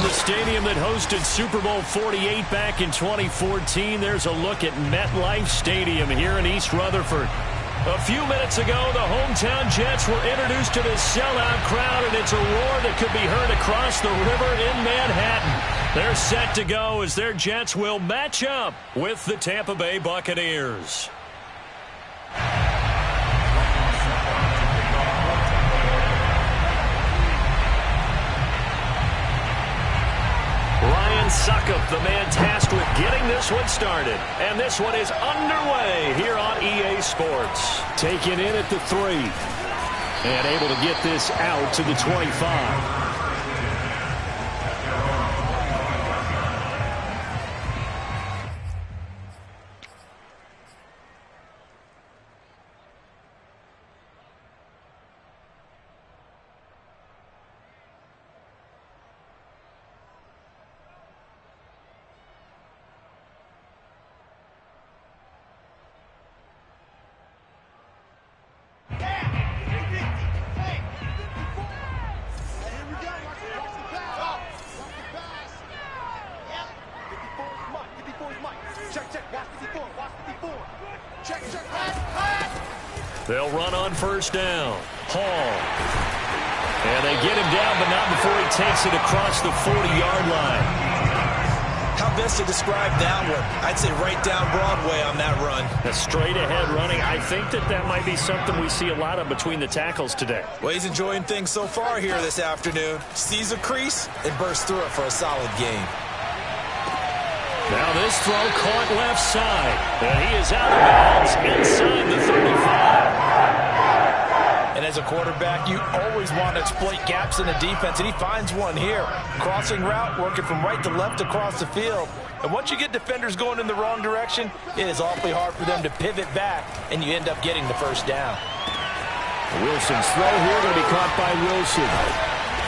the stadium that hosted Super Bowl 48 back in 2014. There's a look at MetLife Stadium here in East Rutherford. A few minutes ago, the hometown Jets were introduced to this sellout crowd, and it's a roar that could be heard across the river in Manhattan. They're set to go as their Jets will match up with the Tampa Bay Buccaneers. Suckup, the man tasked with getting this one started. And this one is underway here on EA Sports. Taken in at the 3. And able to get this out to the 25. They'll run on first down. Hall. And they get him down, but not before he takes it across the 40-yard line. How best to describe that one? I'd say right down Broadway on that run. A straight-ahead running. I think that might be something we see a lot of between the tackles today. Well, he's enjoying things so far here this afternoon. Sees a crease and bursts through it for a solid gain. Now this throw caught left side. And he is out of bounds inside the 35. And as a quarterback, you always want to exploit gaps in the defense, and he finds one here. Crossing route, working from right to left across the field. And once you get defenders going in the wrong direction, it is awfully hard for them to pivot back, and you end up getting the first down. Wilson's throw here going to be caught by Wilson.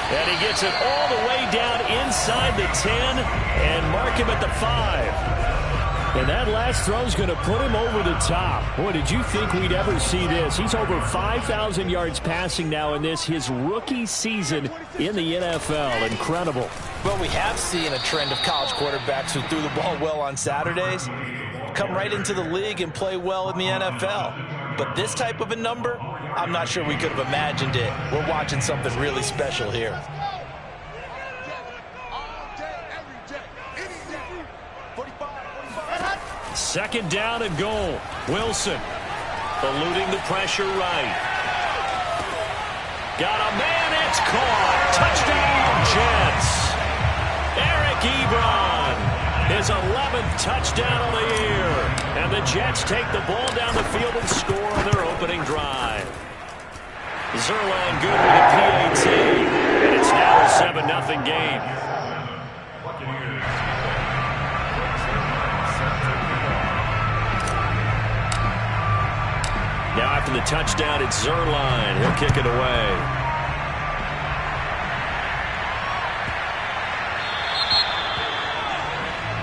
And he gets it all the way down inside the 10 and mark him at the 5. And that last throw is going to put him over the top. Boy, did you think we'd ever see this? He's over 5,000 yards passing now in this, his rookie season in the NFL. Incredible. Well, we have seen a trend of college quarterbacks who threw the ball well on Saturdays come right into the league and play well in the NFL. But this type of a number, I'm not sure we could have imagined it. We're watching something really special here. Second down and goal. Wilson eluding the pressure right. Got a man, it's caught. Touchdown, Jets. Eric Ebron, his 11th touchdown of the year. And the Jets take the ball down the field and score on their opening drive. Zerline good with a PAT. And it's now a 7-0 game. Now after the touchdown, it's Zerline. He'll kick it away.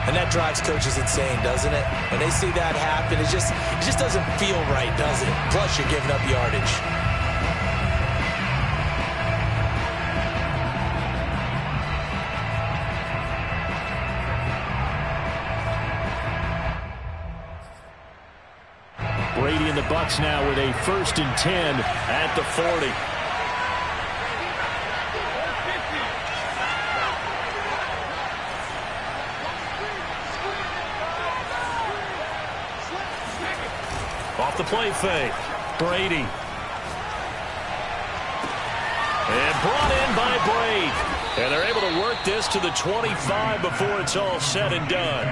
And that drives coaches insane, doesn't it? When they see that happen, it just doesn't feel right, does it? Plus, you're giving up yardage. Brady and the Bucs now with a 1st and 10 at the 40. Off the play fake. Brady. And brought in by Brady. And they're able to work this to the 25 before it's all said and done.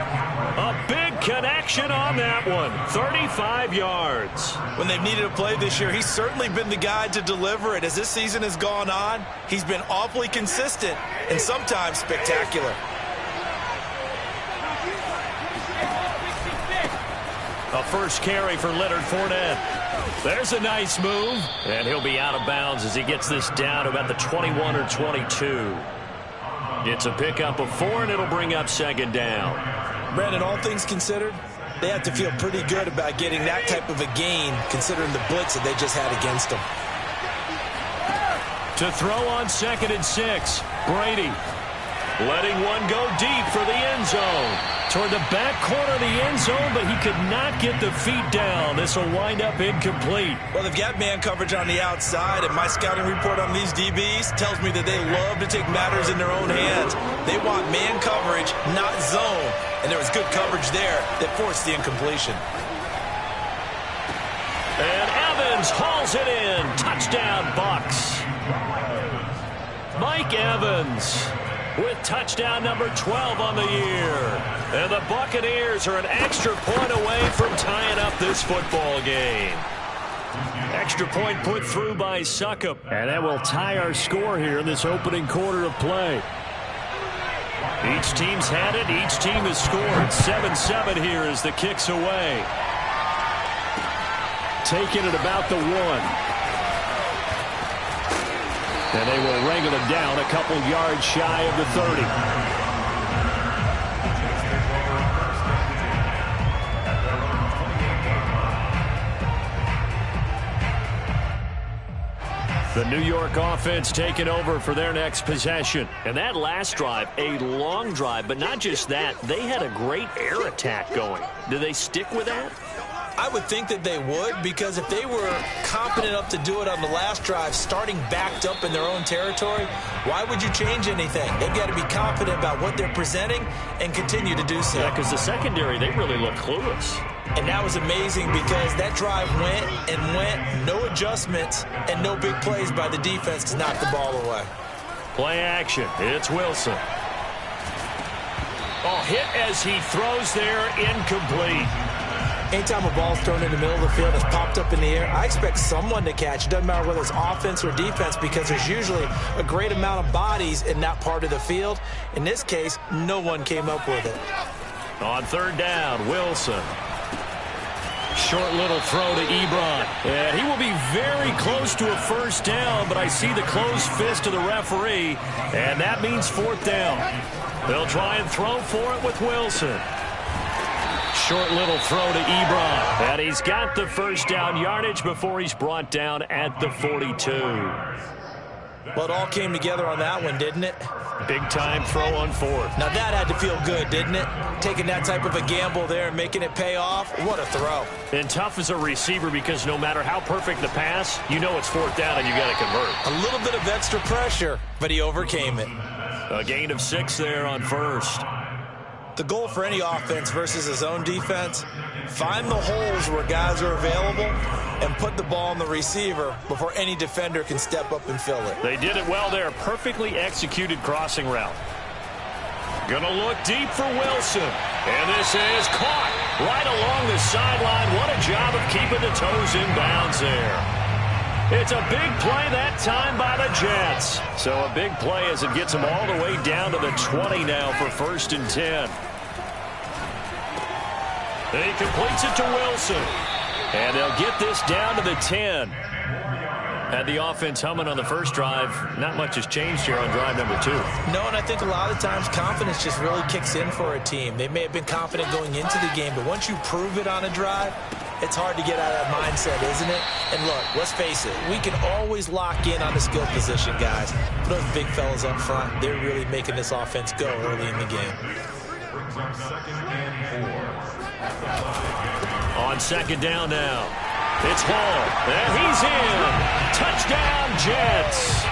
A big connection on that one. 35 yards. When they've needed a play this year, he's certainly been the guy to deliver it. As this season has gone on, he's been awfully consistent and sometimes spectacular. A first carry for Leonard Fournette. There's a nice move. And he'll be out of bounds as he gets this down to about the 21 or 22. It's a pickup of 4, and it'll bring up 2nd down. Brandon, all things considered, they have to feel pretty good about getting that type of a gain, considering the blitz that they just had against them. To throw on 2nd and 6, Brady. letting one go deep for the end zone. Toward the back corner of the end zone, but he could not get the feet down. This will wind up incomplete. Well, they've got man coverage on the outside, and my scouting report on these DBs tells me that they love to take matters in their own hands. They want man coverage, not zone. And there was good coverage there that forced the incompletion. And Evans hauls it in. Touchdown, Bucs. Mike Evans with touchdown number 12 on the year. And the Buccaneers are an extra point away from tying up this football game. Extra point put through by Succop. And that will tie our score here in this opening quarter of play. Each team's had it. Each team has scored. 7-7 here as the kick's away. Taking it about the 1. And they will wrangle it down a couple yards shy of the 30. The New York offense taking over for their next possession. And that last drive, a long drive, but not just that. They had a great air attack going. Do they stick with that? I would think that they would, because if they were competent enough to do it on the last drive, starting backed up in their own territory, why would you change anything? They've got to be confident about what they're presenting and continue to do so. Yeah, because the secondary, they really look clueless. And that was amazing because that drive went and went, no adjustments and no big plays by the defense to knock the ball away. Play action. It's Wilson. Oh, hit as he throws there, incomplete. Anytime a ball's thrown in the middle of the field and it's popped up in the air, I expect someone to catch. It doesn't matter whether it's offense or defense, because there's usually a great amount of bodies in that part of the field. In this case, no one came up with it. On third down, Wilson. Short little throw to Ebron. And he will be very close to a first down, but I see the closed fist of the referee, and that means fourth down. They'll try and throw for it with Wilson. Short little throw to Ebron. And he's got the first down yardage before he's brought down at the 42. Well, it all came together on that one, didn't it? Big time throw on fourth. Now that had to feel good, didn't it? Taking that type of a gamble there and making it pay off. What a throw. And tough as a receiver, because no matter how perfect the pass, you know it's fourth down and you got to convert. A little bit of extra pressure, but he overcame it. A gain of 6 there on first. The goal for any offense versus his own defense, find the holes where guys are available and put the ball on the receiver before any defender can step up and fill it. They did it well there. Perfectly executed crossing route. Gonna look deep for Wilson. And this is caught right along the sideline. What a job of keeping the toes in bounds there. It's a big play that time by the Jets. So a big play as it gets them all the way down to the 20 now for 1st and 10. He completes it to Wilson. And they'll get this down to the 10. Had the offense humming on the first drive. Not much has changed here on drive number 2. No, and I think a lot of times confidence just really kicks in for a team. They may have been confident going into the game, but once you prove it on a drive, it's hard to get out of that mindset, isn't it? And look, let's face it, we can always lock in on the skill position, guys. But those big fellas up front, they're really making this offense go early in the game. On second down now, it's Hall, and he's in. Touchdown, Jets.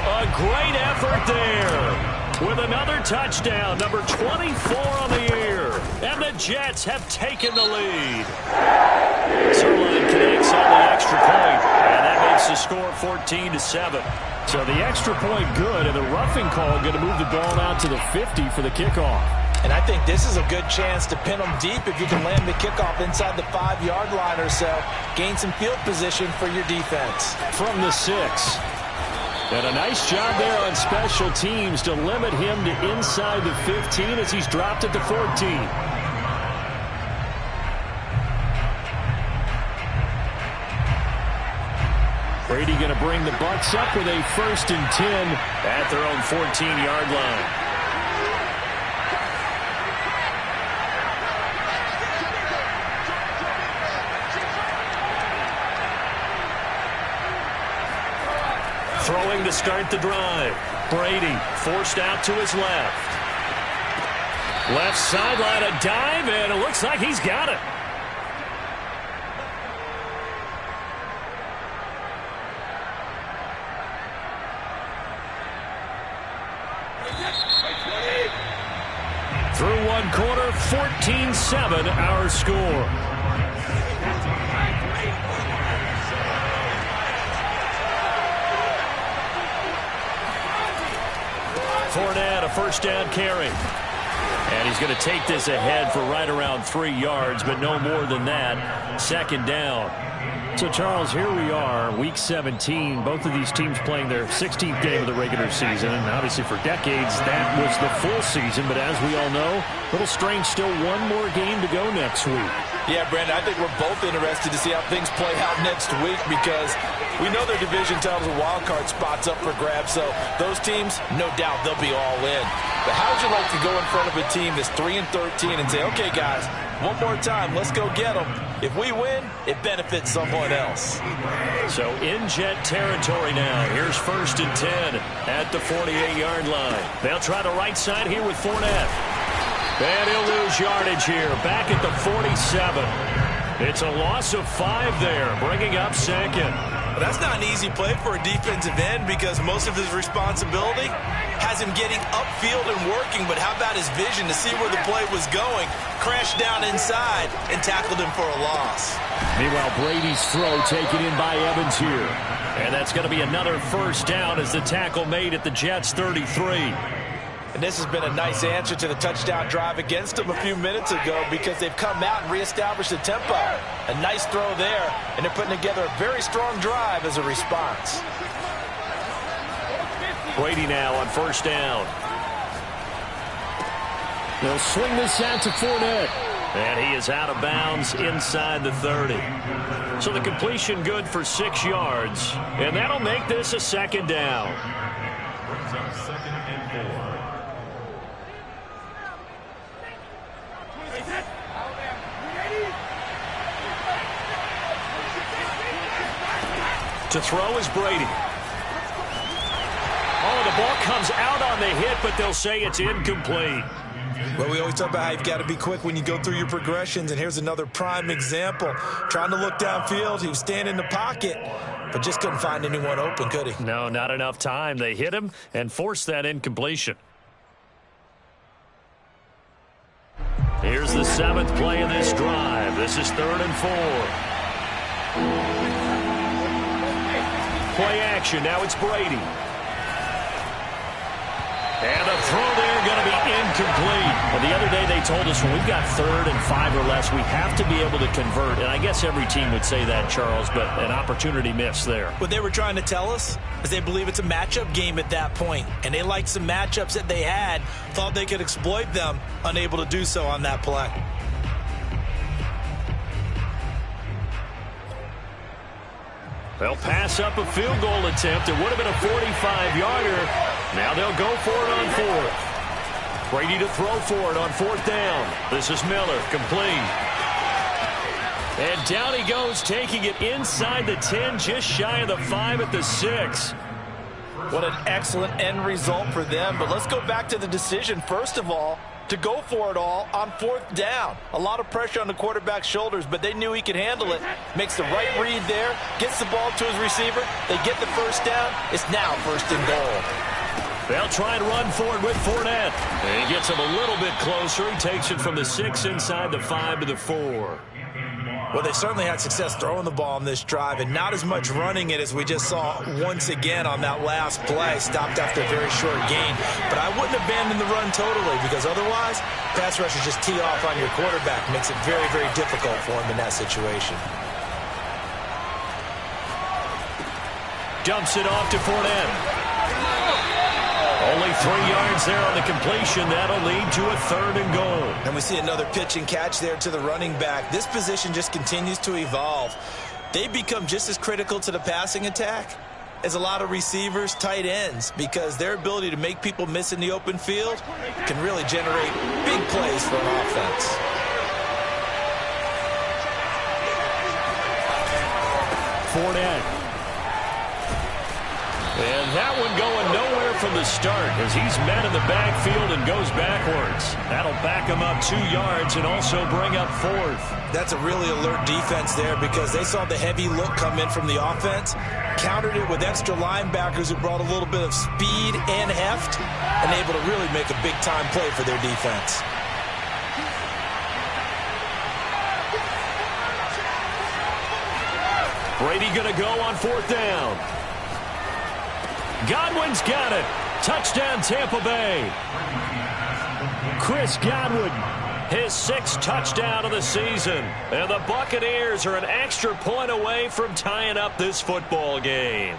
A great effort there with another touchdown, number 24 on the year. And the Jets have taken the lead. Sirlein connects on the extra point, and that makes the score 14-7. So the extra point good, and the roughing call going to move the ball out to the 50 for the kickoff. And I think this is a good chance to pin them deep if you can land the kickoff inside the 5-yard line or so. Gain some field position for your defense. From the 6. And a nice job there on special teams to limit him to inside the 15 as he's dropped at the 14. Brady going to bring the Bucs up with a 1st and 10 at their own 14-yard line. Throwing to start the drive. Brady forced out to his left. Left sideline, a dive, and it looks like he's got it. Through one quarter, 14-7 our score. Fournette, a first down carry. And he's going to take this ahead for right around 3 yards, but no more than that. Second down. So, Charles, here we are, Week 17. Both of these teams playing their 16th game of the regular season. And obviously for decades, that was the full season. But as we all know, a little strange, still one more game to go next week. Yeah, Brandon, I think we're both interested to see how things play out next week because we know their division titles and wild card spots up for grabs. So those teams, no doubt, they'll be all in. But how would you like to go in front of a team that's 3-13 and say, okay, guys, one more time, let's go get them. If we win, it benefits someone else. So in Jet territory now. Here's 1st and 10 at the 48-yard line. They'll try the right side here with Fournette. And he'll lose yardage here. Back at the 47. It's a loss of 5 there, bringing up second. That's not an easy play for a defensive end because most of his responsibility has him getting upfield and working, but how about his vision to see where the play was going, crashed down inside, and tackled him for a loss. Meanwhile, Brady's throw taken in by Evans here. And that's going to be another first down as the tackle made at the Jets' 33. And this has been a nice answer to the touchdown drive against them a few minutes ago because they've come out and reestablished the tempo. A nice throw there, and they're putting together a very strong drive as a response. Brady now on first down. They'll swing this out to Fournette. And he is out of bounds inside the 30. So the completion good for 6 yards. And that'll make this a second down. Brings up 2nd and 4. To throw is Brady. Oh, the ball comes out on the hit, but they'll say it's incomplete. Well, we always talk about how you've got to be quick when you go through your progressions, and here's another prime example. Trying to look downfield, he was standing in the pocket, but just couldn't find anyone open, could he? No, not enough time. They hit him and forced that incompletion. Here's the 7th play of this drive. This is 3rd and 4. Play action. Now it's Brady. And a throw there going to be incomplete. Well, the other day they told us when we've got 3rd and 5 or less, we have to be able to convert. And I guess every team would say that, Charles, but an opportunity missed there. What they were trying to tell us is they believe it's a matchup game at that point. And they liked some matchups that they had, thought they could exploit them, unable to do so on that play. They'll pass up a field goal attempt. It would have been a 45-yarder. Now they'll go for it on 4th. Brady to throw for it on 4th down. This is Miller, complete. And down he goes, taking it inside the 10, just shy of the 5 at the 6. What an excellent end result for them. But let's go back to the decision, first of all, to go for it all on 4th down. A lot of pressure on the quarterback's shoulders, but they knew he could handle it. Makes the right read there, gets the ball to his receiver. They get the first down. It's now 1st and goal. They'll try and run for it with Fournette. And he gets him a little bit closer. He takes it from the 6 inside the 5 to the 4. Well, they certainly had success throwing the ball on this drive and not as much running it as we just saw once again on that last play. Stopped after a very short gain. But I wouldn't abandon the run totally because otherwise, pass rushers just tee off on your quarterback. Makes it very, very difficult for him in that situation. Dumps it off to Fournette. Only 3 yards there on the completion. That'll lead to a 3rd and goal. And we see another pitch and catch there to the running back. This position just continues to evolve. They become just as critical to the passing attack as a lot of receivers, tight ends, because their ability to make people miss in the open field can really generate big plays for an offense. Fournette. And that one going nowhere from the start as he's met in the backfield and goes backwards. That'll back him up 2 yards and also bring up 4th. That's a really alert defense there because they saw the heavy look come in from the offense, countered it with extra linebackers who brought a little bit of speed and heft, and able to really make a big-time play for their defense. Brady going to go on 4th down. Godwin's got it. Touchdown, Tampa Bay. Chris Godwin, his 6th touchdown of the season. And the Buccaneers are an extra point away from tying up this football game.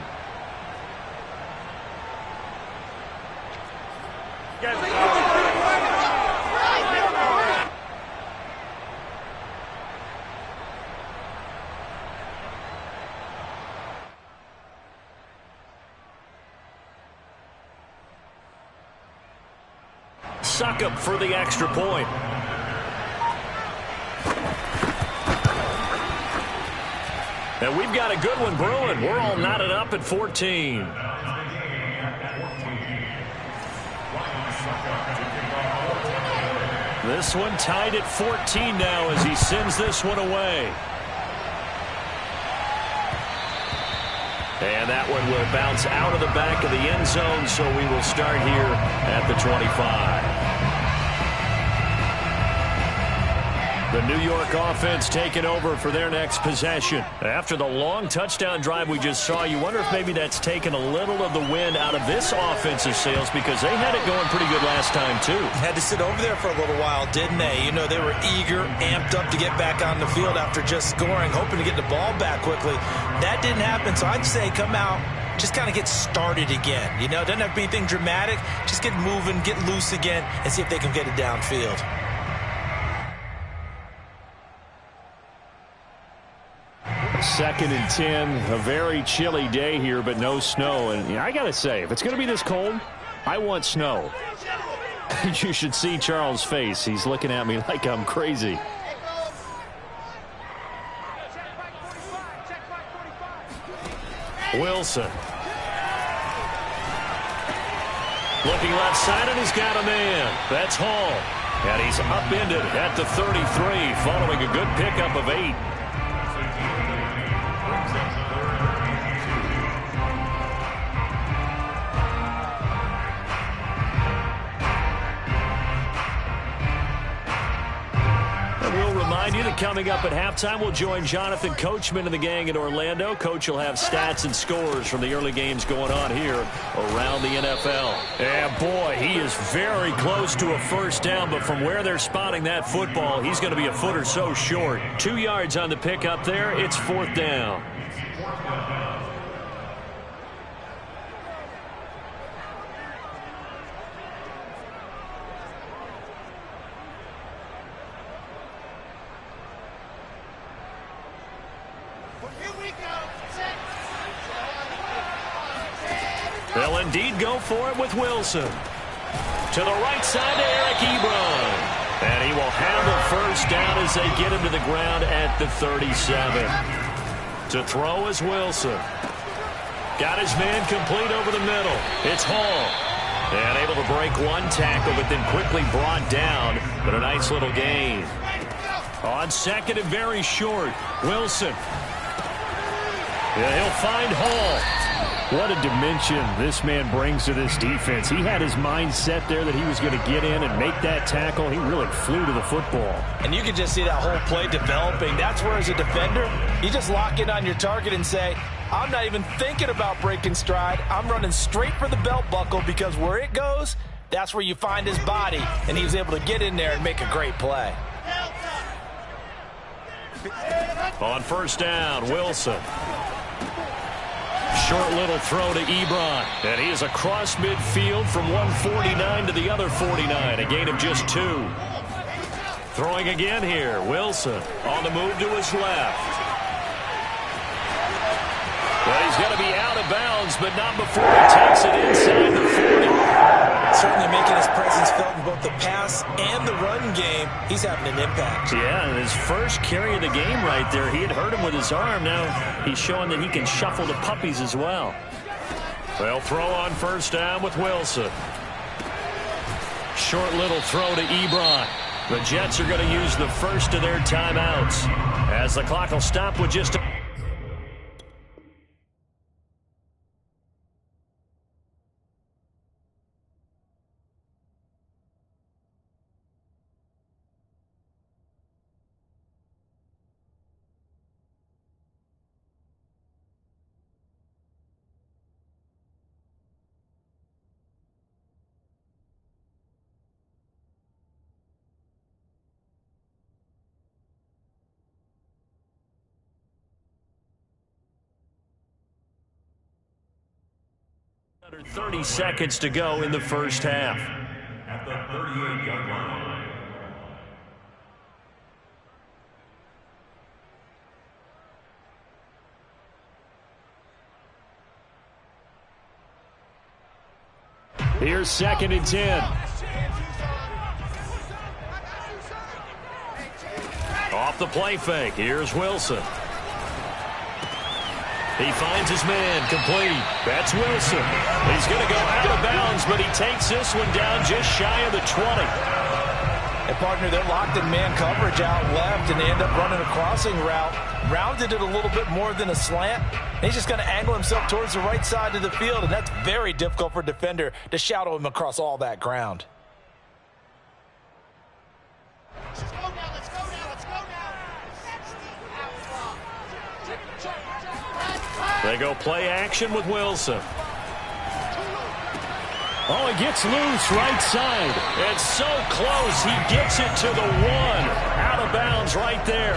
Succop for the extra point. And we've got a good one brewing. We're all knotted up at 14. This one tied at 14 now as he sends this one away. And that one will bounce out of the back of the end zone, so we will start here at the 25. The New York offense taking over for their next possession. After the long touchdown drive we just saw, you wonder if maybe that's taken a little of the wind out of this offensive sails because they had it going pretty good last time, too. Had to sit over there for a little while, didn't they? You know, they were eager, amped up to get back on the field after just scoring, hoping to get the ball back quickly. That didn't happen, so I'd say come out, just kind of get started again. You know, it doesn't have to be anything dramatic. Just get moving, get loose again, and see if they can get it downfield. Second and 10, a very chilly day here, but no snow. And I got to say, if it's going to be this cold, I want snow. You should see Charles' face. He's looking at me like I'm crazy. Wilson. Looking left side, and he's got a man. That's Hall. And he's upended at the 33, following a good pickup of 8. Remind you that coming up at halftime, we'll join Jonathan Coachman and the gang in Orlando. Coach will have stats and scores from the early games going on here around the NFL. And boy, he is very close to a first down, but from where they're spotting that football, he's going to be a foot or so short. 2 yards on the pickup there. It's 4th down. They'll indeed go for it with Wilson. To the right side to Eric Ebron. And he will handle first down as they get him to the ground at the 37. To throw is Wilson. Got his man complete over the middle. It's Hall. And able to break one tackle, but then quickly brought down. But a nice little gain. On second and very short, Wilson. Yeah, he'll find Hall. What a dimension this man brings to this defense. He had his mind set there that he was going to get in and make that tackle. He really flew to the football. And you can just see that whole play developing. That's where, as a defender, you just lock in on your target and say, I'm not even thinking about breaking stride. I'm running straight for the belt buckle because where it goes, that's where you find his body. And he was able to get in there and make a great play. On first down, Wilson. Short little throw to Ebron. And he is across midfield from 149 to the other 49. A gain of just 2. Throwing again here. Wilson on the move to his left. Well, he's going to be out of bounds, but not before he takes it inside the 40. Certainly making his presence felt in both the pass and the run game. He's having an impact. Yeah, and his first carry of the game right there, he had hurt him with his arm. Now he's showing that he can shuffle the puppies as well. They'll throw on first down with Wilson. Short little throw to Ebron. The Jets are going to use the first of their timeouts as the clock will stop with just a... Under 30 seconds to go in the first half. At the 38-yard line. Here's 2nd and 10. Off the play fake. Here's Wilson. He finds his man, complete. That's Wilson. He's going to go out of bounds, but he takes this one down just shy of the 20. And, partner, they're locked in man coverage out left, and they end up running a crossing route. Rounded it a little bit more than a slant. And he's just going to angle himself towards the right side of the field, and that's very difficult for a defender to shadow him across all that ground. They go play action with Wilson. Oh, he gets loose right side. It's so close. He gets it to the 1. Out of bounds right there.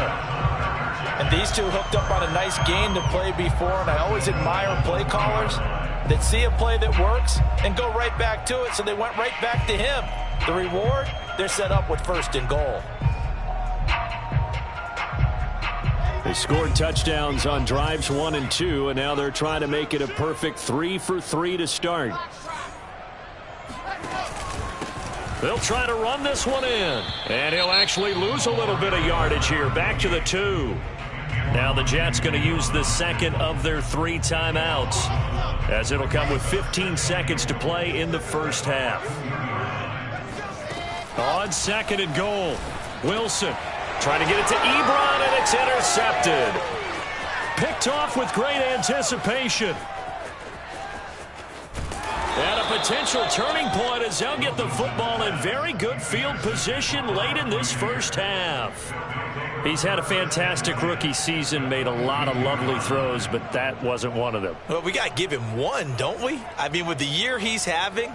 And these two hooked up on a nice game to play before, and I always admire play callers that see a play that works and go right back to it, so they went right back to him. The reward, they're set up with 1st and goal. They scored touchdowns on drives 1 and 2, and now they're trying to make it a perfect 3 for 3 to start. They'll try to run this one in, and he'll actually lose a little bit of yardage here. Back to the 2. Now the Jets going to use the 2nd of their 3 timeouts, as it'll come with 15 seconds to play in the first half. On 2nd and goal, Wilson trying to get it to Ebron, and it's intercepted. Picked off with great anticipation. And a potential turning point as they'll get the football in very good field position late in this first half. He's had a fantastic rookie season, made a lot of lovely throws, but that wasn't one of them. Well, we got to give him one, don't we? I mean, with the year he's having,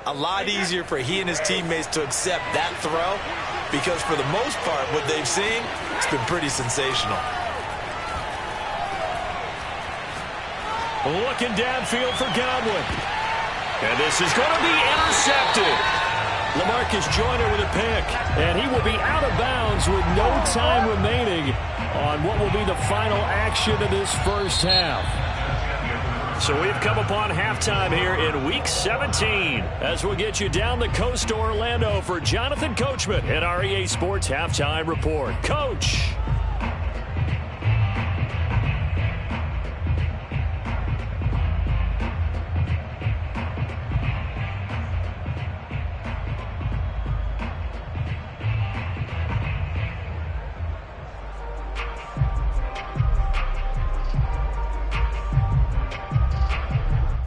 a lot easier for he and his teammates to accept that throw, because for the most part, what they've seen, it's been pretty sensational. Looking downfield for Godwin. And this is going to be intercepted. LaMarcus Joyner with a pick. And he will be out of bounds with no time remaining on what will be the final action of this first half. So we've come upon halftime here in Week 17 as we'll get you down the coast to Orlando for Jonathan Coachman at our EA Sports Halftime Report. Coach.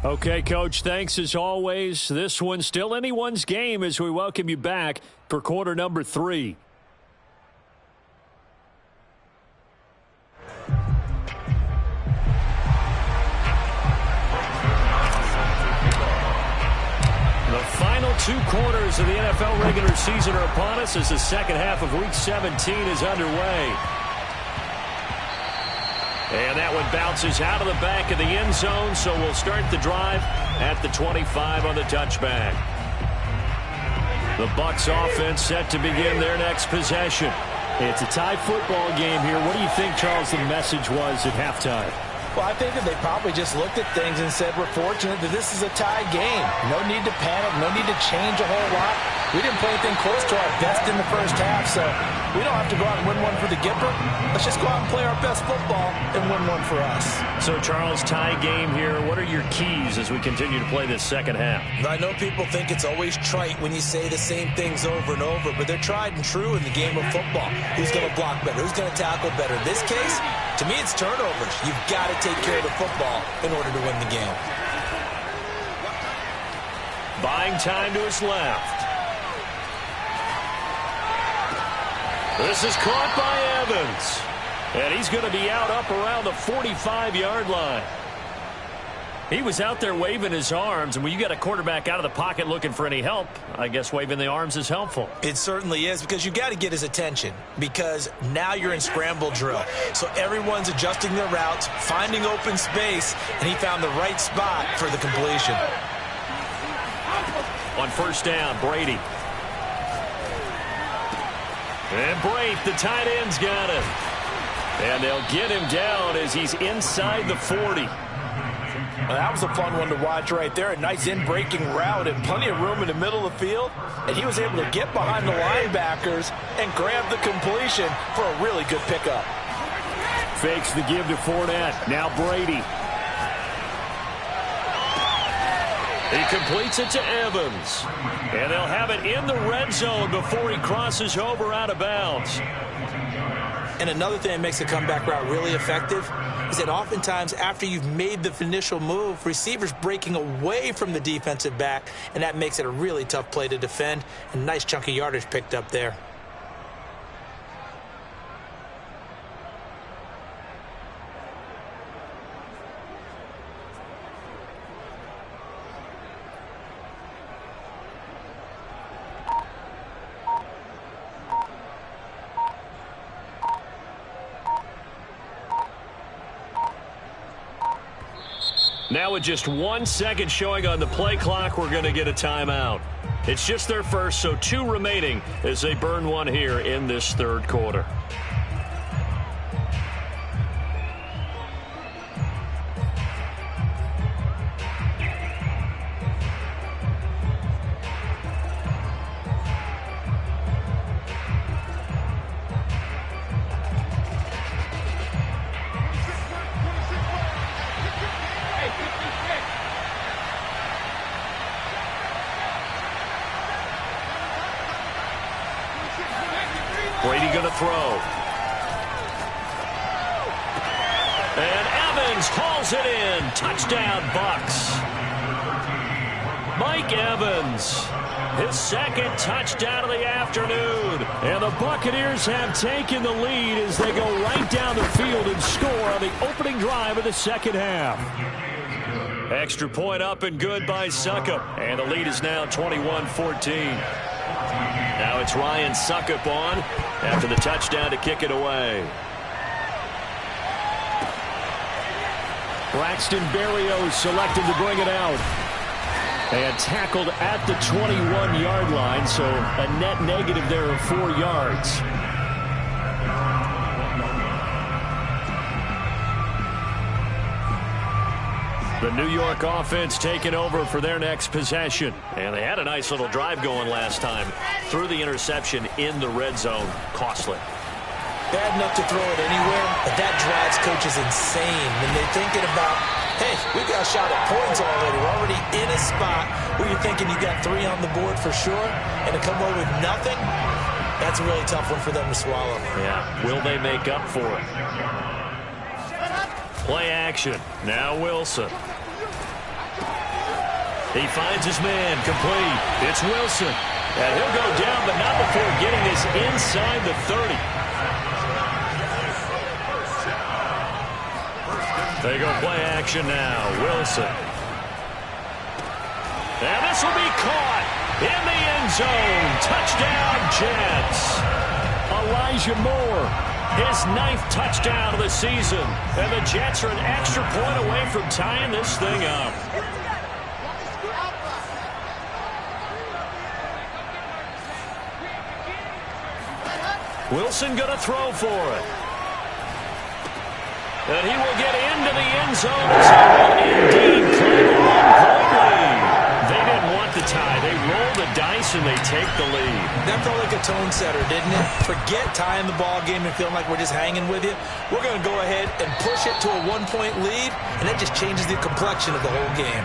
Okay, Coach, thanks as always. This one's still anyone's game as we welcome you back for quarter number 3. The final 2 quarters of the NFL regular season are upon us as the second half of Week 17 is underway. And that one bounces out of the back of the end zone, so we'll start the drive at the 25 on the touchback. The Bucs offense set to begin their next possession. It's a tie football game here. What do you think, Charles, the message was at halftime? Well, I think that they probably just looked at things and said, we're fortunate that this is a tie game. No need to panic, no need to change a whole lot. We didn't play anything close to our best in the first half, so We don't have to go out and win one for the Gipper. Let's just go out and play our best football and win one for us. So, Charles, tie game here. What are your keys as we continue to play this second half? I know people think it's always trite when you say the same things over and over, but they're tried and true in the game of football. Who's going to block better? Who's going to tackle better? In this case, to me, it's turnovers. You've got to take care of the football in order to win the game. Buying time to his left. This is caught by Evans. And he's going to be out up around the 45-yard line. He was out there waving his arms, and when you got a quarterback out of the pocket looking for any help, I guess waving the arms is helpful. It certainly is, because you got to get his attention, because now you're in scramble drill. So everyone's adjusting their routes, finding open space, and he found the right spot for the completion. On first down, Brady. And Brate, the tight end's got him. And they'll get him down as he's inside the 40. Well, that was a fun one to watch right there. A nice in-breaking route and plenty of room in the middle of the field. And he was able to get behind the linebackers and grab the completion for a really good pickup. Fakes the give to Fournette. Now Brady. He completes it to Evans. And they'll have it in the red zone before he crosses over out of bounds. And another thing that makes a comeback route really effective is that oftentimes after you've made the initial move, receivers breaking away from the defensive back, and that makes it a really tough play to defend. A nice chunk of yardage picked up there. Now with just 1 second showing on the play clock, we're going to get a timeout. It's just their first, so 2 remaining as they burn one here in this third quarter. Brady going to throw. And Evans hauls it in. Touchdown, Bucs. Mike Evans, his second touchdown of the afternoon. And the Buccaneers have taken the lead as they go right down the field and score on the opening drive of the second half. Extra point up and good by Succop. And the lead is now 21-14. Now it's Ryan Succop on after the touchdown to kick it away. Braxton Berrios selected to bring it out. And tackled at the 21-yard line, so a net negative there of 4 yards. The New York offense taking over for their next possession. And they had a nice little drive going last time. Threw the interception in the red zone. Costly. Bad enough to throw it anywhere, but that drives coaches insane when they're thinking about, hey, we've got a shot at points already. We're already in a spot where you're thinking you got 3 on the board for sure, and to come away with nothing, that's a really tough one for them to swallow. Yeah, will they make up for it? Play action. Now Wilson. He finds his man complete. It's Wilson. And he'll go down, but not before getting this inside the 30. They go play action now. Wilson. And this will be caught in the end zone. Touchdown, Jets. Elijah Moore, his 9th touchdown of the season. And the Jets are an extra point away from tying this thing up. Wilson going to throw for it. And he will get into the end zone. So indeed claim a 1-point lead. They didn't want the tie. They roll the dice and they take the lead. That felt like a tone setter, didn't it? Forget tying the ball game and feeling like we're just hanging with you. We're going to go ahead and push it to a one-point lead, and that just changes the complexion of the whole game.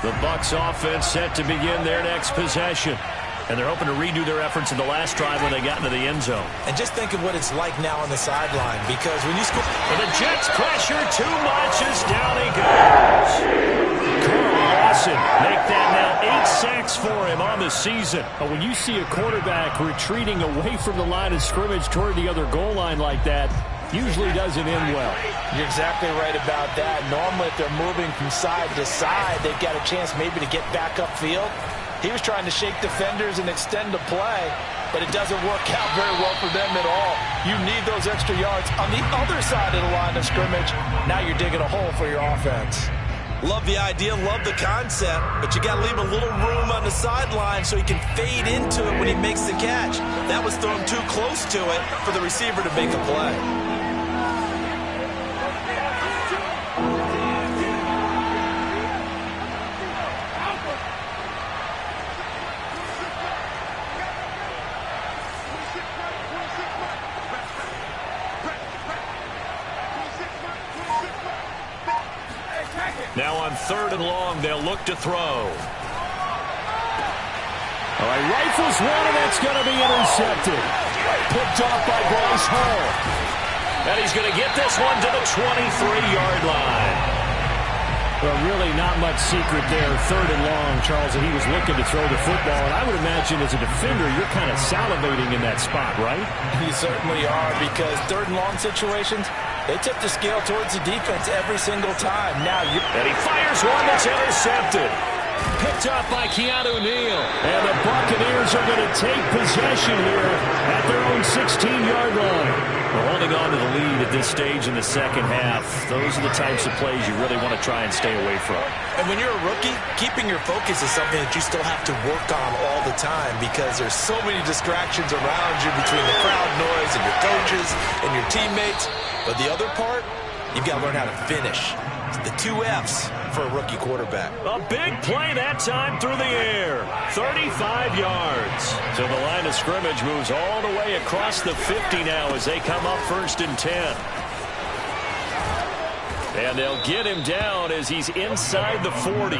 The Bucs offense set to begin their next possession. And they're hoping to redo their efforts in the last drive when they got into the end zone. And just think of what it's like now on the sideline, because when you score... For the Jets, pressure too much as down he goes. Carl Lawson make that now 8 sacks for him on the season. But when you see a quarterback retreating away from the line of scrimmage toward the other goal line like that, usually doesn't end well. You're exactly right about that. Normally, if they're moving from side to side, they've got a chance maybe to get back upfield. He was trying to shake defenders and extend the play, but it doesn't work out very well for them at all. You need those extra yards on the other side of the line of scrimmage. Now you're digging a hole for your offense. Love the idea, love the concept, but you got to leave a little room on the sideline so he can fade into it when he makes the catch. That was thrown too close to it for the receiver to make a play. Now on 3rd and long, they'll look to throw. All right, rifles one, and that's going to be intercepted. Picked off by Bryce Hall. And he's going to get this one to the 23-yard line. Well, really not much secret there. 3rd and long, Charles, and he was looking to throw the football. And I would imagine as a defender, you're kind of salivating in that spot, right? You certainly are, because 3rd and long situations, they tip the scale towards the defense every single time. Now and he fires one that's intercepted. Picked up by Keanu Neal. And the Buccaneers are going to take possession here at their own 16-yard line. We're holding on to the lead at this stage in the second half. Those are the types of plays you really want to try and stay away from. And when you're a rookie, keeping your focus is something that you still have to work on all the time, because there's so many distractions around you between the crowd noise and your coaches and your teammates. But the other part, you've got to learn how to finish. The 2 F's for a rookie quarterback. A big play that time through the air. 35 yards. So the line of scrimmage moves all the way across the 50 now as they come up 1st and 10. And they'll get him down as he's inside the 40.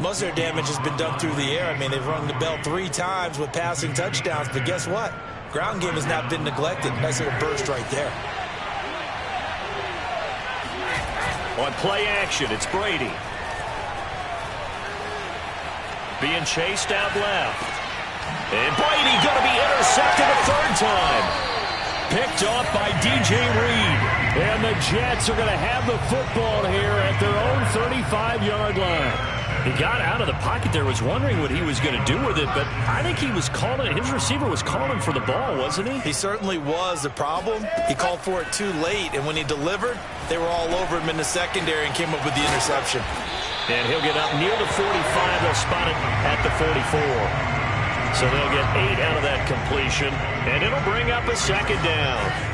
Most of their damage has been done through the air. I mean, they've rung the bell 3 times with passing touchdowns, but guess what? Ground game has not been neglected. Nice little burst right there. On play action, it's Brady. Being chased out left. And Brady going to be intercepted a 3rd time. Picked off by DJ Reed. And the Jets are going to have the football here at their own 35-yard line. He got out of the pocket there, was wondering what he was going to do with it, but I think he was calling, his receiver was calling for the ball, wasn't he? He certainly was. The problem, he called for it too late, and when he delivered, they were all over him in the secondary and came up with the interception. And he'll get up near the 45. They'll spot it at the 44. So they'll get 8 out of that completion, and it'll bring up a 2nd down.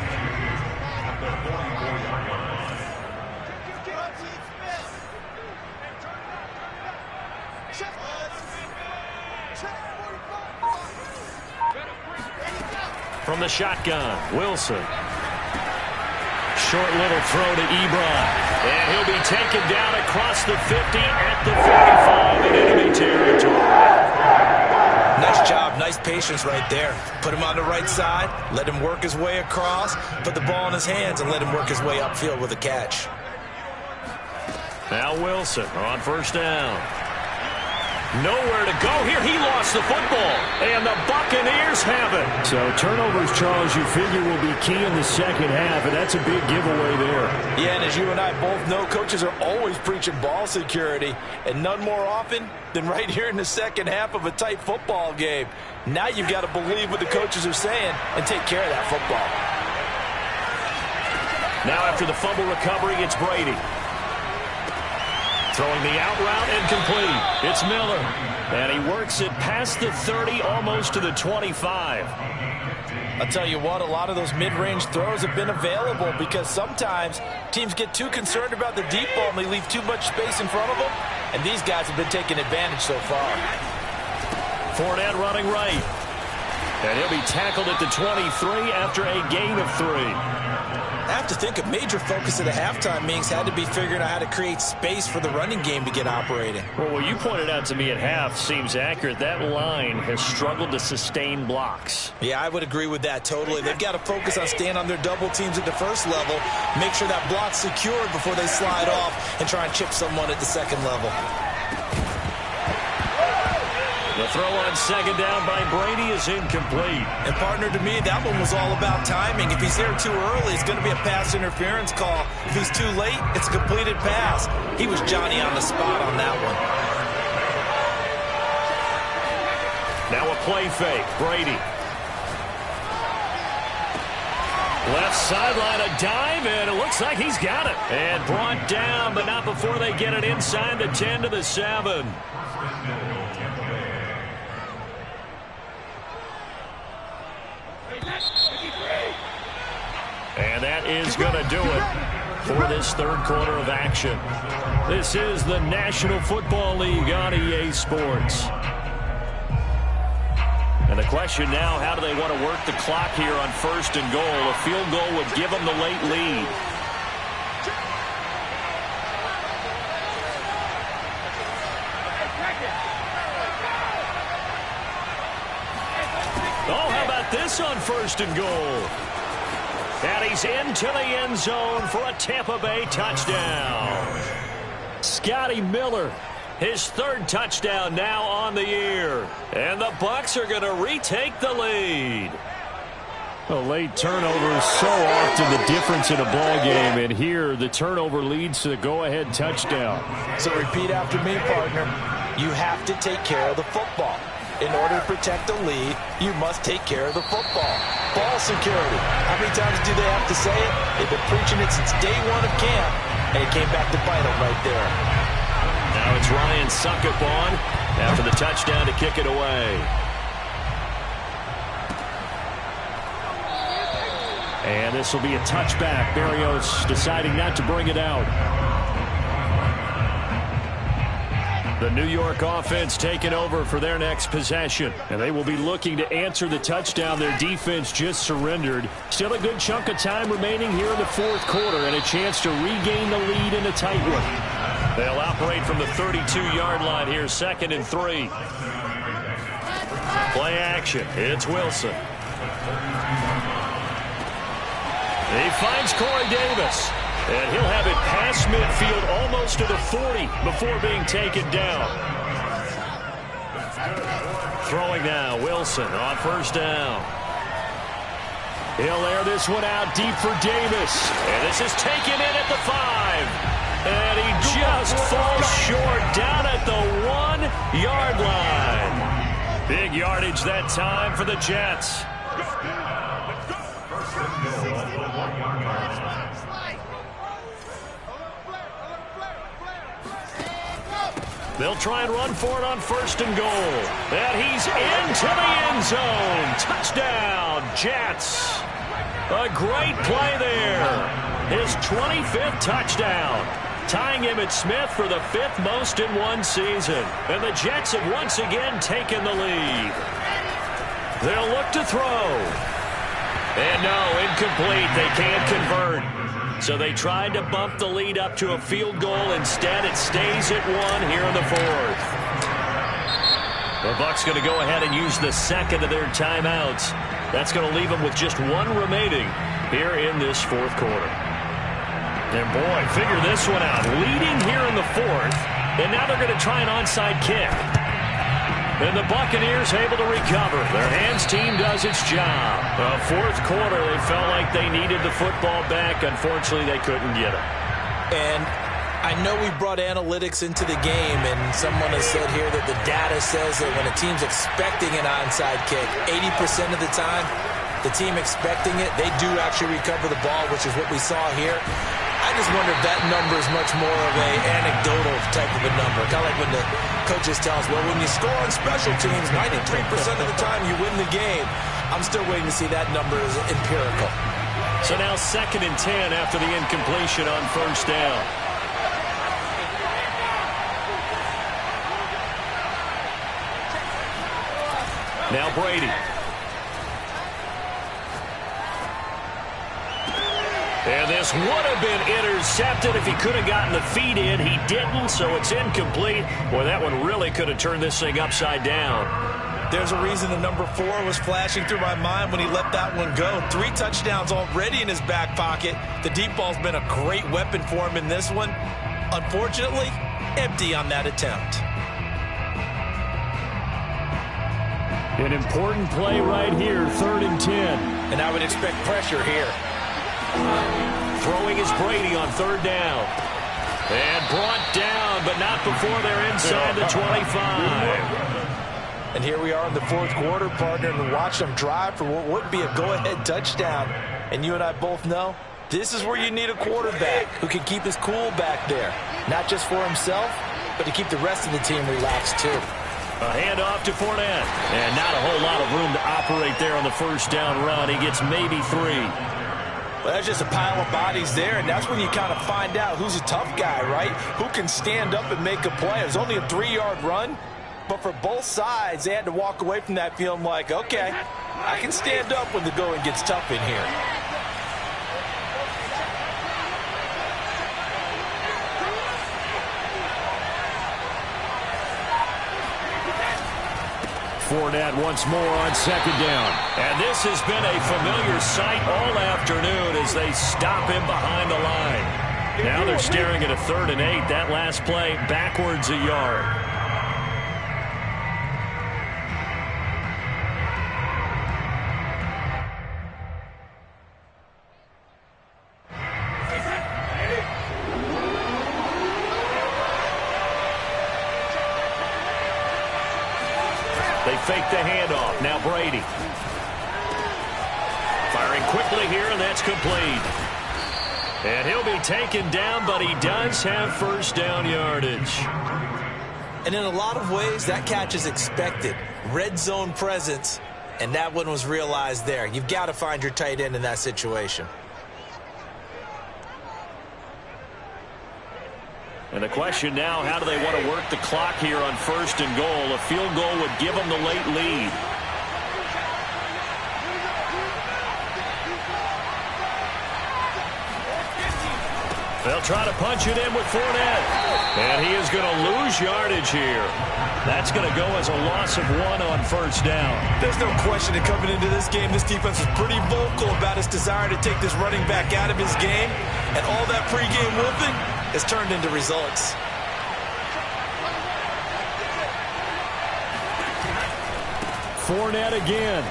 From the shotgun, Wilson. Short little throw to Ebron. And he'll be taken down across the 50 at the 45 in enemy territory. Nice job, nice patience right there. Put him on the right side, let him work his way across, put the ball in his hands, and let him work his way upfield with a catch. Now Wilson on 1st down. Nowhere to go here. He lost the football, and the Buccaneers have it. So turnovers, Charles, you figure will be key in the second half, and that's a big giveaway there. Yeah, and as you and I both know, coaches are always preaching ball security, and none more often than right here in the second half of a tight football game. Now you've got to believe what the coaches are saying and take care of that football. Now after the fumble recovery, it's Brady. Throwing the out route and complete. It's Miller. And he works it past the 30, almost to the 25. I'll tell you what, a lot of those mid-range throws have been available because sometimes teams get too concerned about the deep ball and they leave too much space in front of them. And these guys have been taking advantage so far. Fournette running right. And he'll be tackled at the 23 after a gain of 3. I have to think a major focus of the halftime meetings had to be figuring out how to create space for the running game to get operating. Well, what you pointed out to me at half seems accurate. That line has struggled to sustain blocks. Yeah, I would agree with that totally. They've got to focus on staying on their double teams at the first level, make sure that block's secured before they slide off and try and chip someone at the second level. The throw on second down by Brady is incomplete. And partner, to me, that one was all about timing. If he's there too early, it's going to be a pass interference call. If he's too late, it's a completed pass. He was Johnny on the spot on that one. Now a play fake. Brady. Left sideline, a dive, and it looks like he's got it. And brought down, but not before they get it inside the 10 to the 7. And that is going to do it for this third quarter of action. This is the National Football League on EA Sports. And the question now, how do they want to work the clock here on first and goal? A field goal would give them the late lead. Oh, how about this on first and goal? And he's into the end zone for a Tampa Bay touchdown. Scotty Miller, his third touchdown now on the year. And the Bucs are going to retake the lead. A late turnover is so often the difference in a ball game. And here, the turnover leads to the go-ahead touchdown. So repeat after me, partner. You have to take care of the football. In order to protect the lead, you must take care of the football. Ball security. How many times do they have to say it? They've been preaching it since day one of camp, and it came back to bite them right there. Now it's Ryan Succop on after the touchdown to kick it away. And this will be a touchback. Berrios deciding not to bring it out. The New York offense taking over for their next possession. And they will be looking to answer the touchdown their defense just surrendered. Still a good chunk of time remaining here in the fourth quarter and a chance to regain the lead in a tight one. They'll operate from the 32-yard line here, 2nd and 3. Play action. It's Wilson. He finds Corey Davis. And he'll have it past midfield almost to the 40 before being taken down. Throwing now, Wilson on first down. He'll air this one out deep for Davis. And this is taken in at the 5. And he just falls short down at the 1-yard line. Big yardage that time for the Jets. They'll try and run for it on first and goal. And he's into the end zone. Touchdown, Jets. A great play there. His 25th touchdown. Tying Emmitt Smith for the 5th most in one season. And the Jets have once again taken the lead. They'll look to throw. And no, incomplete. They can't convert. So they tried to bump the lead up to a field goal. Instead, it stays at 1 here in the fourth. The Bucs going to go ahead and use the second of their timeouts. That's going to leave them with just 1 remaining here in this fourth quarter. And boy, figure this one out. Leading here in the fourth. And now they're going to try an onside kick. And the Buccaneers able to recover. Their hands team does its job. Fourth quarter, they felt like they needed the football back. Unfortunately, they couldn't get it. And I know we brought analytics into the game, and someone has said here that the data says that when a team's expecting an onside kick, 80% of the time, the team expecting it, they do actually recover the ball, which is what we saw here. I just wonder if that number is much more of a anecdotal type of a number. Kind of like when the coaches tell us, well, when you score on special teams, 93% of the time you win the game. I'm still waiting to see that number as empirical. So now 2nd and 10 after the incompletion on 1st down. Now Brady. And this would have been intercepted if he could have gotten the feet in. He didn't, so it's incomplete. Boy, that one really could have turned this thing upside down. There's a reason the number 4 was flashing through my mind when he let that one go. 3 touchdowns already in his back pocket. The deep ball's been a great weapon for him in this one. Unfortunately, empty on that attempt. An important play right here, 3rd and 10. And I would expect pressure here. Throwing is Brady on 3rd down. And brought down, but not before they're inside the 25. And here we are in the 4th quarter, partner, and watch them drive for what would be a go-ahead touchdown. And you and I both know this is where you need a quarterback who can keep his cool back there. Not just for himself, but to keep the rest of the team relaxed too. A handoff to Fournette. And not a whole lot of room to operate there on the 1st down run. He gets maybe 3. Well, that's just a pile of bodies there, and that's when you kind of find out who's a tough guy, right? Who can stand up and make a play. It was only a 3-yard run, but for both sides, they had to walk away from that feeling like, okay, I can stand up when the going gets tough in here. Fournette once more on 2nd down. And this has been a familiar sight all afternoon as they stop him behind the line. Now they're staring at a 3rd and 8. That last play backwards a yard. They fake the handoff. Now Brady. Firing quickly here, and that's complete. And he'll be taken down, but he does have 1st down yardage. And in a lot of ways, that catch is expected. Red zone presence, and that one was realized there. You've got to find your tight end in that situation. And the question now, how do they want to work the clock here on 1st and goal? A field goal would give them the late lead. They'll try to punch it in with Fournette. And he is going to lose yardage here. That's going to go as a loss of 1 on 1st down. There's no question that coming into this game, this defense is pretty vocal about its desire to take this running back out of his game. And all that pregame whooping has turned into results. Fournette again.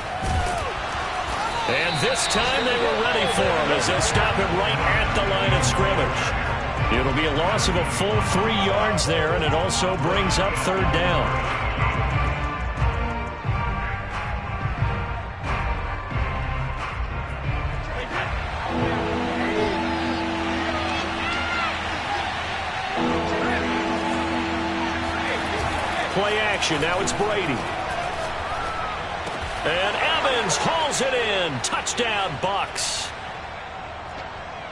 And this time they were ready for him as they'll stop him right at the line of scrimmage. It'll be a loss of a full 3 yards there, and it also brings up 3rd down. Play action. Now it's Brady. And Evans hauls it in. Touchdown, Bucs.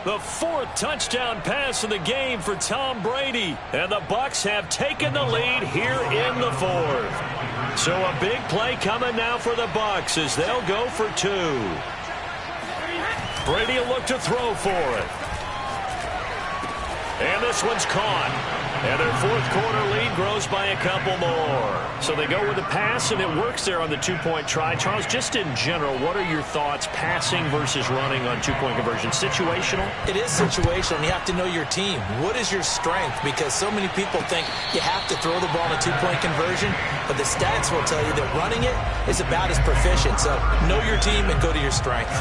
The 4th touchdown pass of the game for Tom Brady. And the Bucs have taken the lead here in the 4th. So a big play coming now for the Bucs as they'll go for 2. Brady will look to throw for it. And this one's caught. And their 4th quarter lead grows by a couple more. So they go with the pass, and it works there on the 2-point try. Charles, just in general, what are your thoughts passing versus running on 2-point conversion? Situational? It is situational, and you have to know your team. What is your strength? Because so many people think you have to throw the ball in a 2-point conversion, but the stats will tell you that running it is about as proficient. So know your team and go to your strength.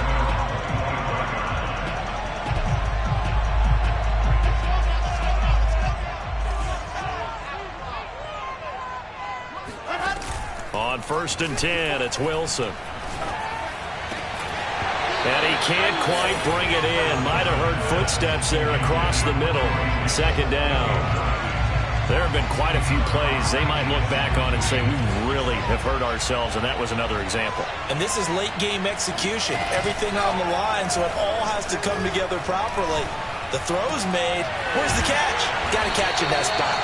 On 1st and 10, it's Wilson. And he can't quite bring it in. Might have heard footsteps there across the middle. Second down. There have been quite a few plays they might look back on and say, we really have hurt ourselves, and that was another example. And this is late-game execution. Everything on the line, so it all has to come together properly. The throw's made. Where's the catch? Got to catch in that spot.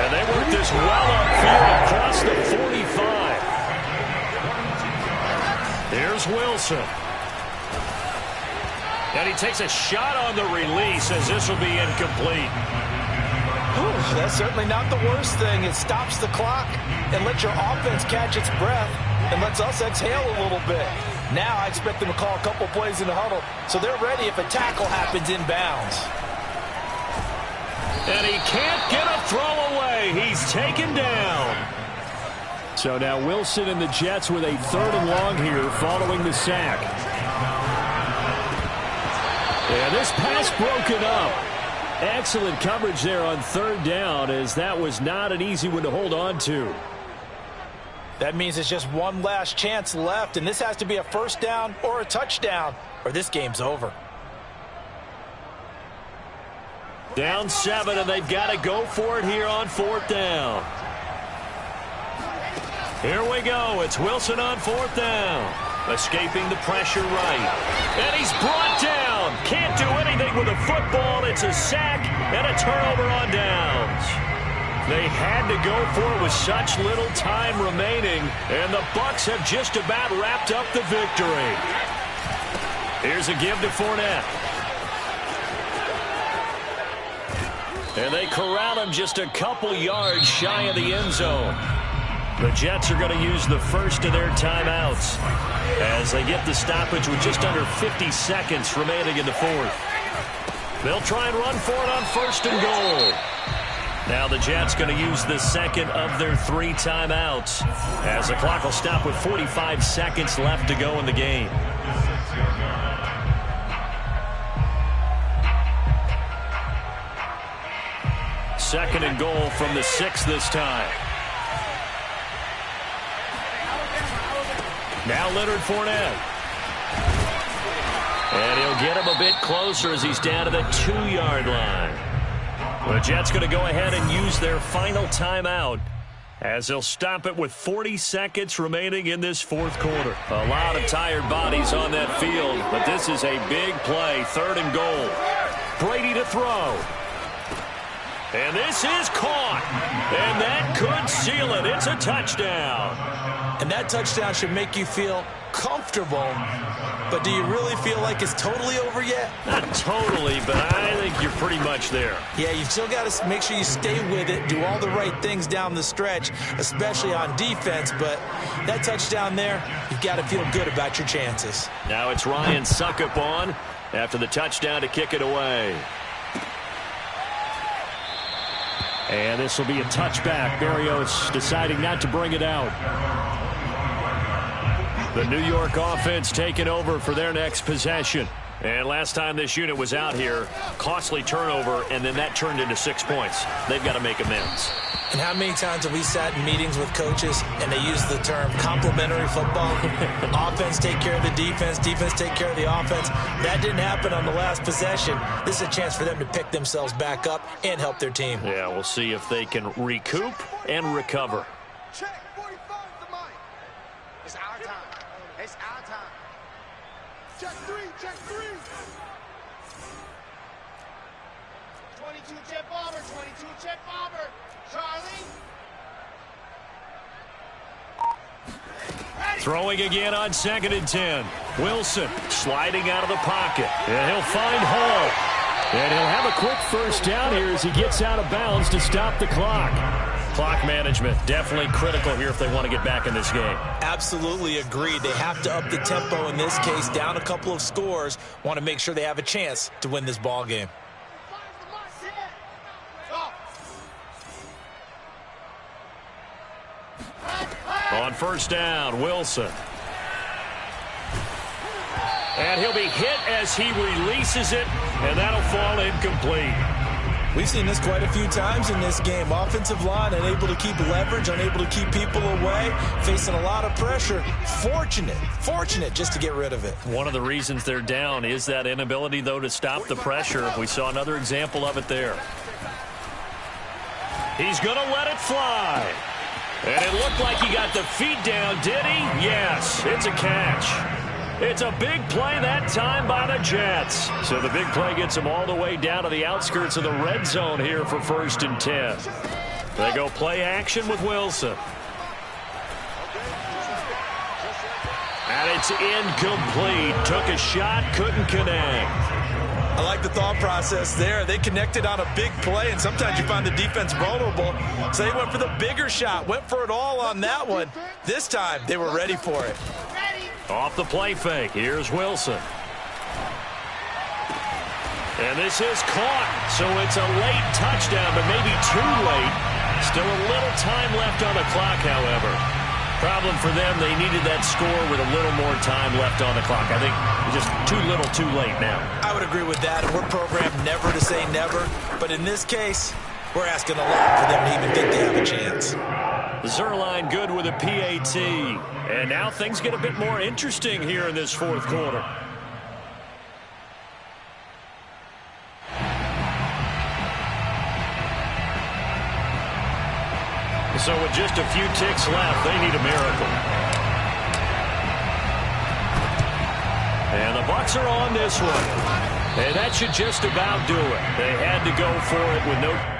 And they work this well upfield across the 45. Here's Wilson. And he takes a shot on the release as this will be incomplete. That's certainly not the worst thing. It stops the clock and lets your offense catch its breath and lets us exhale a little bit. Now I expect them to call a couple plays in the huddle so they're ready if a tackle happens inbounds. And he can't get a throw away. He's taken down. So now Wilson and the Jets with a 3rd and long here following the sack. And this pass broken up. Excellent coverage there on 3rd down, as that was not an easy one to hold on to. That means it's just one last chance left, and this has to be a 1st down or a touchdown, or this game's over. Down 7, and they've got to go for it here on 4th down. Here we go. It's Wilson on 4th down. Escaping the pressure right. And he's brought down. Can't do anything with a football. It's a sack and a turnover on downs. They had to go for it with such little time remaining, and the Bucs have just about wrapped up the victory. Here's a give to Fournette. And they corral him just a couple yards shy of the end zone. The Jets are going to use the first of their timeouts as they get the stoppage with just under 50 seconds remaining in the 4th. They'll try and run for it on 1st and goal. Now the Jets going to use the second of their 3 timeouts as the clock will stop with 45 seconds left to go in the game. Second and goal from the 6 this time. Now Leonard Fournette. And he'll get him a bit closer as he's down to the 2-yard line. The Jets going to go ahead and use their final timeout as they'll stop it with 40 seconds remaining in this 4th quarter. A lot of tired bodies on that field, but this is a big play. 3rd and goal. Brady to throw. And this is caught. And that could seal it. It's a touchdown. And that touchdown should make you feel comfortable. But do you really feel like it's totally over yet? Not totally, but I think you're pretty much there. Yeah, you've still got to make sure you stay with it, do all the right things down the stretch, especially on defense. But that touchdown there, you've got to feel good about your chances. Now it's Ryan Suckup on after the touchdown to kick it away. And this will be a touchback. Berrios deciding not to bring it out. The New York offense taking over for their next possession. And last time this unit was out here, costly turnover, and then that turned into 6 points. They've got to make amends. And how many times have we sat in meetings with coaches and they use the term complementary football? Offense take care of the defense, defense take care of the offense. That didn't happen on the last possession. This is a chance for them to pick themselves back up and help their team. Yeah, we'll see if they can recoup and recover. Check 45 the mic. It's our time. It's our time. Check 3, check 3. 22 Jet Bomber, 22 Jet Bomber. Charlie. Throwing again on 2nd and 10. Wilson sliding out of the pocket. And he'll find Hall. And he'll have a quick 1st down here as he gets out of bounds to stop the clock. Clock management definitely critical here if they want to get back in this game. Absolutely agreed. They have to up the tempo in this case, down a couple of scores. Want to make sure they have a chance to win this ball game. On 1st down, Wilson. And he'll be hit as he releases it, and that'll fall incomplete. We've seen this quite a few times in this game. Offensive line unable to keep leverage, unable to keep people away, facing a lot of pressure. Fortunate just to get rid of it. One of the reasons they're down is that inability, though, to stop the pressure. We saw another example of it there. He's going to let it fly. And it looked like he got the feet down, did he? Yes, it's a catch. It's a big play that time by the Jets. So the big play gets them all the way down to the outskirts of the red zone here for 1st and 10. They go play action with Wilson. And it's incomplete. Took a shot, couldn't connect. I like the thought process there. They connected on a big play, and sometimes you find the defense vulnerable. So they went for the bigger shot, went for it all on that one. This time, they were ready for it. Off the play fake, here's Wilson. And this is caught, so it's a late touchdown, but maybe too late. Still a little time left on the clock, however. Problem for them, they needed that score with a little more time left on the clock. I think just too little too late now. I would agree with that, and we're programmed never to say never. But in this case, we're asking a lot for them to even think they have a chance. Zerline good with a PAT. And now things get a bit more interesting here in this 4th quarter. So with just a few ticks left, they need a miracle. And the Bucs are on this one. And that should just about do it. They had to go for it with no...